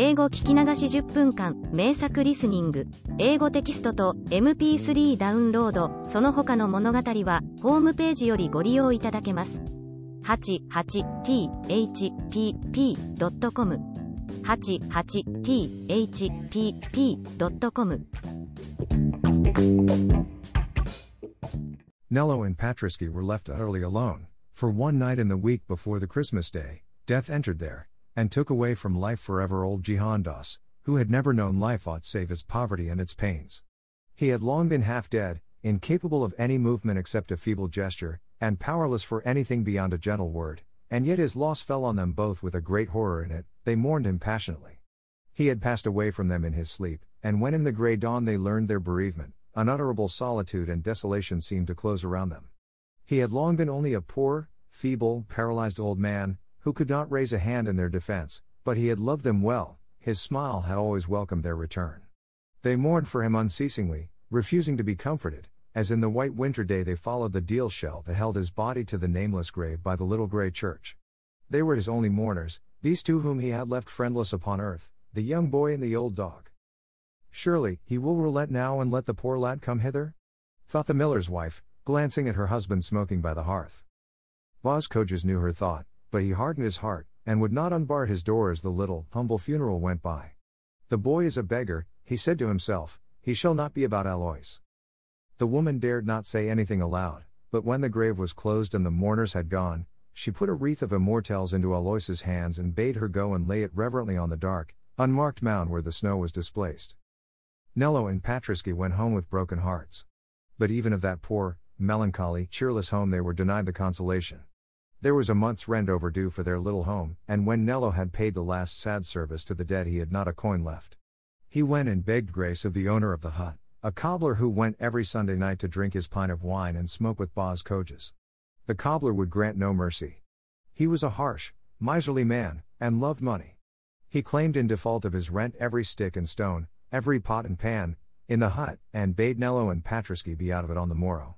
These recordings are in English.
英語聞き流し10分間、名作リスニング、英語テキストと MP3 ダウンロード、その他の物語は、ホームページよりご利用いただけます。88thpp.com 88thpp.com Nello and Patrisky were left utterly alone, for one night in the week before the Christmas day, death entered there, and took away from life forever old Jihandas, who had never known life aught save its poverty and its pains. He had long been half dead, incapable of any movement except a feeble gesture, and powerless for anything beyond a gentle word, and yet his loss fell on them both with a great horror in it. They mourned him passionately. He had passed away from them in his sleep, and when in the grey dawn they learned their bereavement, unutterable solitude and desolation seemed to close around them. He had long been only a poor, feeble, paralyzed old man, who could not raise a hand in their defense, but he had loved them well, his smile had always welcomed their return. They mourned for him unceasingly, refusing to be comforted, as in the white winter day they followed the deal shell that held his body to the nameless grave by the little grey church. They were his only mourners, these two whom he had left friendless upon earth, the young boy and the old dog. Surely, he will relent now and let the poor lad come hither? Thought the miller's wife, glancing at her husband smoking by the hearth. Boz Coges knew her thought, but he hardened his heart, and would not unbar his door as the little, humble funeral went by. The boy is a beggar, he said to himself, he shall not be about Alois. The woman dared not say anything aloud, but when the grave was closed and the mourners had gone, she put a wreath of immortelles into Alois's hands and bade her go and lay it reverently on the dark, unmarked mound where the snow was displaced. Nello and Patrisky went home with broken hearts. But even of that poor, melancholy, cheerless home they were denied the consolation. There was a month's rent overdue for their little home, and when Nello had paid the last sad service to the dead he had not a coin left. He went and begged grace of the owner of the hut, a cobbler who went every Sunday night to drink his pint of wine and smoke with Boz Coges. The cobbler would grant no mercy. He was a harsh, miserly man, and loved money. He claimed in default of his rent every stick and stone, every pot and pan, in the hut, and bade Nello and Patrisky be out of it on the morrow.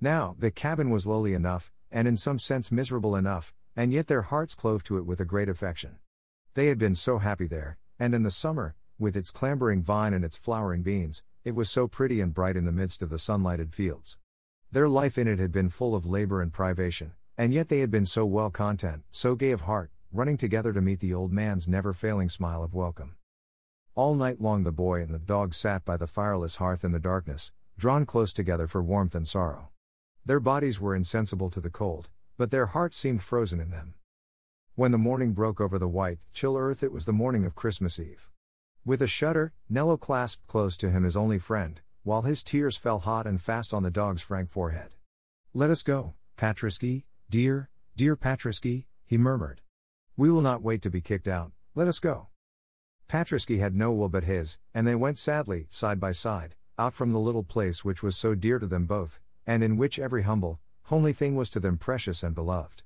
Now, the cabin was lowly enough, and in some sense miserable enough, and yet their hearts clove to it with a great affection. They had been so happy there, and in the summer, with its clambering vine and its flowering beans, it was so pretty and bright in the midst of the sunlighted fields. Their life in it had been full of labor and privation, and yet they had been so well content, so gay of heart, running together to meet the old man's never-failing smile of welcome. All night long the boy and the dog sat by the fireless hearth in the darkness, drawn close together for warmth and sorrow. Their bodies were insensible to the cold, but their hearts seemed frozen in them. When the morning broke over the white, chill earth it was the morning of Christmas Eve. With a shudder, Nello clasped close to him his only friend, while his tears fell hot and fast on the dog's frank forehead. "Let us go, Patrisky, dear, dear Patrisky," he murmured. "We will not wait to be kicked out, let us go." Patrisky had no will but his, and they went sadly, side by side, out from the little place which was so dear to them both, and in which every humble, homely thing was to them precious and beloved.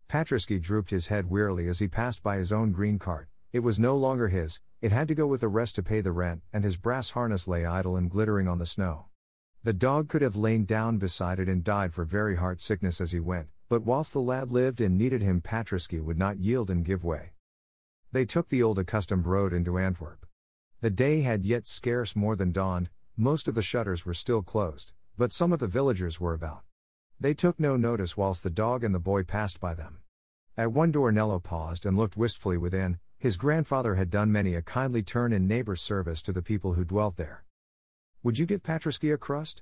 Patrisky drooped his head wearily as he passed by his own green cart. It was no longer his, it had to go with the rest to pay the rent, and his brass harness lay idle and glittering on the snow. The dog could have lain down beside it and died for very heart sickness as he went, but whilst the lad lived and needed him Patrisky would not yield and give way. They took the old accustomed road into Antwerp. The day had yet scarce more than dawned, most of the shutters were still closed, but some of the villagers were about. They took no notice whilst the dog and the boy passed by them. At one door Nello paused and looked wistfully within. His grandfather had done many a kindly turn in neighbor's service to the people who dwelt there. "Would you give Patrisky a crust?"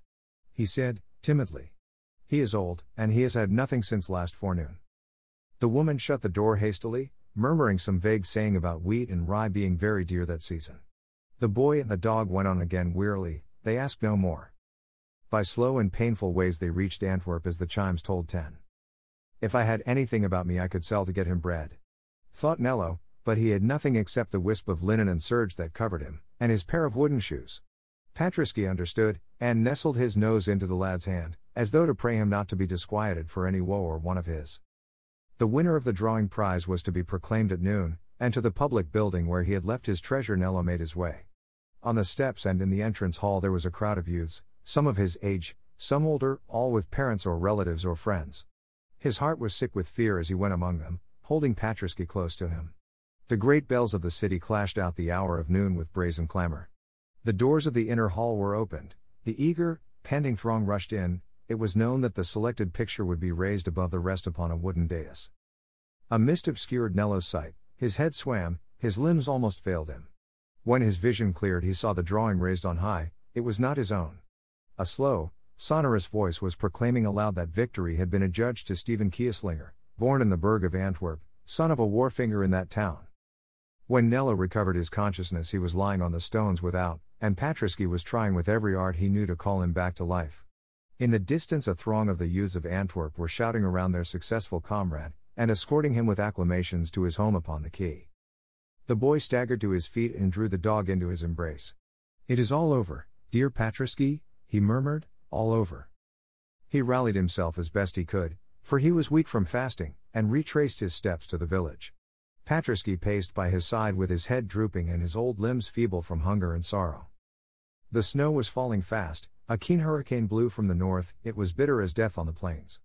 he said, timidly. "He is old, and he has had nothing since last forenoon." The woman shut the door hastily, murmuring some vague saying about wheat and rye being very dear that season. The boy and the dog went on again wearily, they asked no more. By slow and painful ways they reached Antwerp as the chimes told 10. "If I had anything about me I could sell to get him bread," thought Nello, but he had nothing except the wisp of linen and serge that covered him, and his pair of wooden shoes. Patrisky understood, and nestled his nose into the lad's hand, as though to pray him not to be disquieted for any woe or one of his. The winner of the drawing prize was to be proclaimed at noon, and to the public building where he had left his treasure Nello made his way. On the steps and in the entrance hall there was a crowd of youths, some of his age, some older, all with parents or relatives or friends. His heart was sick with fear as he went among them, holding Patrisky close to him. The great bells of the city clashed out the hour of noon with brazen clamor. The doors of the inner hall were opened. The eager, panting throng rushed in. It was known that the selected picture would be raised above the rest upon a wooden dais. A mist obscured Nello's sight, his head swam, his limbs almost failed him. When his vision cleared, he saw the drawing raised on high. It was not his own. A slow, sonorous voice was proclaiming aloud that victory had been adjudged to Stephen Kieslinger, born in the burg of Antwerp, son of a wharfinger in that town. When Nello recovered his consciousness, he was lying on the stones without, and Patriski was trying with every art he knew to call him back to life. In the distance, a throng of the youths of Antwerp were shouting around their successful comrade, and escorting him with acclamations to his home upon the quay. The boy staggered to his feet and drew the dog into his embrace. "It is all over, dear Patriski," he murmured, "all over." He rallied himself as best he could, for he was weak from fasting, and retraced his steps to the village. Patriski paced by his side with his head drooping and his old limbs feeble from hunger and sorrow. The snow was falling fast, a keen hurricane blew from the north, it was bitter as death on the plains.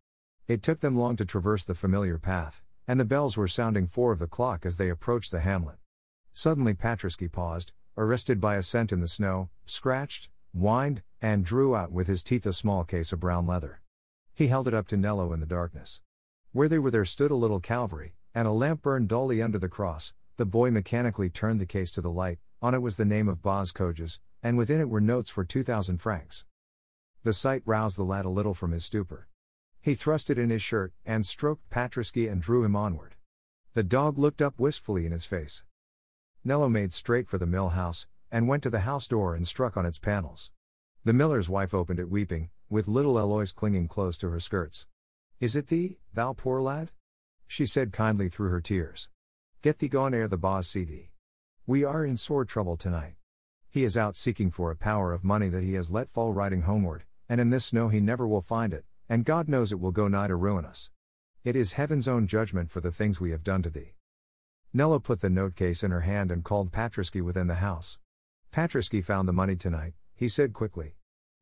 It took them long to traverse the familiar path, and the bells were sounding 4 of the clock as they approached the hamlet. Suddenly Patriski paused, arrested by a scent in the snow, scratched, whined, and drew out with his teeth a small case of brown leather. He held it up to Nello in the darkness. Where they were there stood a little Calvary, and a lamp burned dully under the cross. The boy mechanically turned the case to the light. On it was the name of Boz Coges, and within it were notes for 2,000 francs. The sight roused the lad a little from his stupor. He thrust it in his shirt, and stroked Patriski and drew him onward. The dog looked up wistfully in his face. Nello made straight for the mill house, and went to the house door and struck on its panels. The miller's wife opened it weeping, with little Eloise clinging close to her skirts. "Is it thee, thou poor lad?" she said kindly through her tears. "Get thee gone ere the boss see thee. We are in sore trouble tonight. He is out seeking for a power of money that he has let fall riding homeward, and in this snow he never will find it, and God knows it will go nigh to ruin us. It is heaven's own judgment for the things we have done to thee." Nello put the note case in her hand and called Patriski within the house. "Patriski found the money tonight," he said quickly.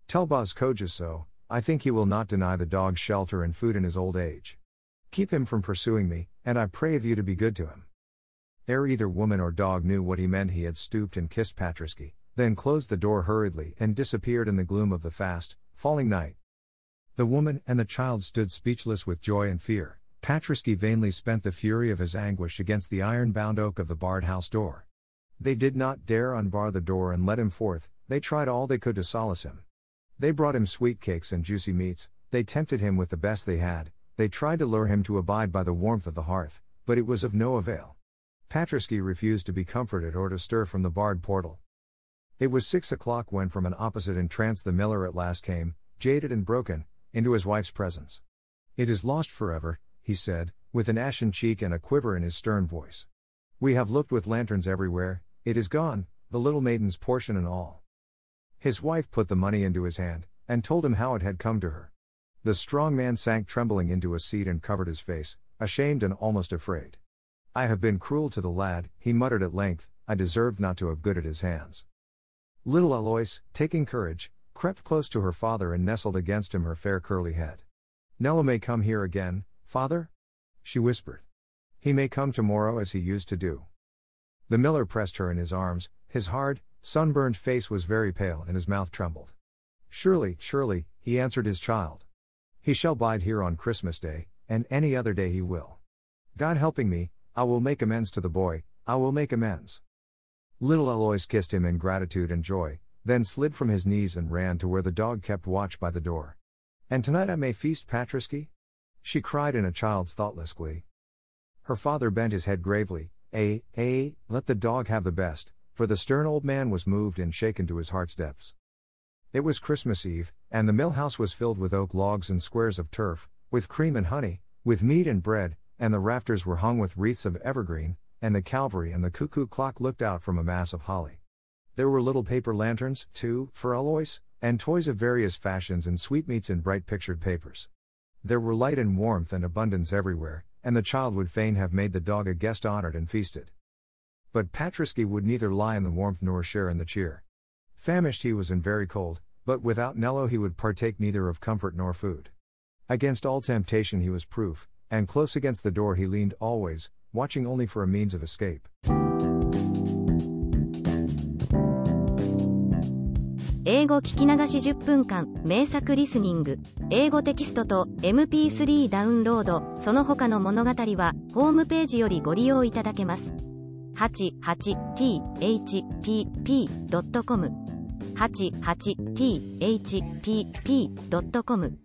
"Tell Boz Coges so. I think he will not deny the dog shelter and food in his old age. Keep him from pursuing me, and I pray of you to be good to him." Ere either woman or dog knew what he meant, he had stooped and kissed Patriski, then closed the door hurriedly and disappeared in the gloom of the fast, falling night. The woman and the child stood speechless with joy and fear. Patriski vainly spent the fury of his anguish against the iron-bound oak of the barred house door. They did not dare unbar the door and let him forth. They tried all they could to solace him. They brought him sweet cakes and juicy meats, they tempted him with the best they had, they tried to lure him to abide by the warmth of the hearth, but it was of no avail. Patriski refused to be comforted or to stir from the barred portal. It was 6 o'clock when from an opposite entrance the miller at last came, jaded and broken, into his wife's presence. "It is lost forever," he said, with an ashen cheek and a quiver in his stern voice. "We have looked with lanterns everywhere, it is gone, the little maiden's portion and all." His wife put the money into his hand, and told him how it had come to her. The strong man sank trembling into a seat and covered his face, ashamed and almost afraid. "I have been cruel to the lad," he muttered at length, "I deserved not to have good at his hands." Little Eloise, taking courage, crept close to her father and nestled against him her fair curly head. "Nello may come here again, father?" she whispered. "He may come tomorrow as he used to do." The miller pressed her in his arms, his hard, sunburned face was very pale and his mouth trembled. "Surely, surely," he answered his child. "He shall bide here on Christmas Day, and any other day he will. God helping me, I will make amends to the boy, I will make amends." Little Eloise kissed him in gratitude and joy, then slid from his knees and ran to where the dog kept watch by the door. "And tonight I may feast, Patriski?" she cried in a child's thoughtless glee. Her father bent his head gravely. Let the dog have the best," for the stern old man was moved and shaken to his heart's depths. It was Christmas Eve, and the mill house was filled with oak logs and squares of turf, with cream and honey, with meat and bread, and the rafters were hung with wreaths of evergreen, and the Calvary and the cuckoo clock looked out from a mass of holly. There were little paper lanterns, too, for Eloise, and toys of various fashions and sweetmeats in bright pictured papers. There were light and warmth and abundance everywhere, and the child would fain have made the dog a guest honored and feasted. But Patriski would neither lie in the warmth nor share in the cheer. Famished he was and very cold, but without Nello he would partake neither of comfort nor food. Against all temptation he was proof, and close against the door he leaned always, watching only for a means of escape. 英語聞き流し10分間、名作リスニング、英語テキストと MP3 ダウンロード、その他の物語は、ホームページよりご利用いただけます。88thpp.com 88thpp.com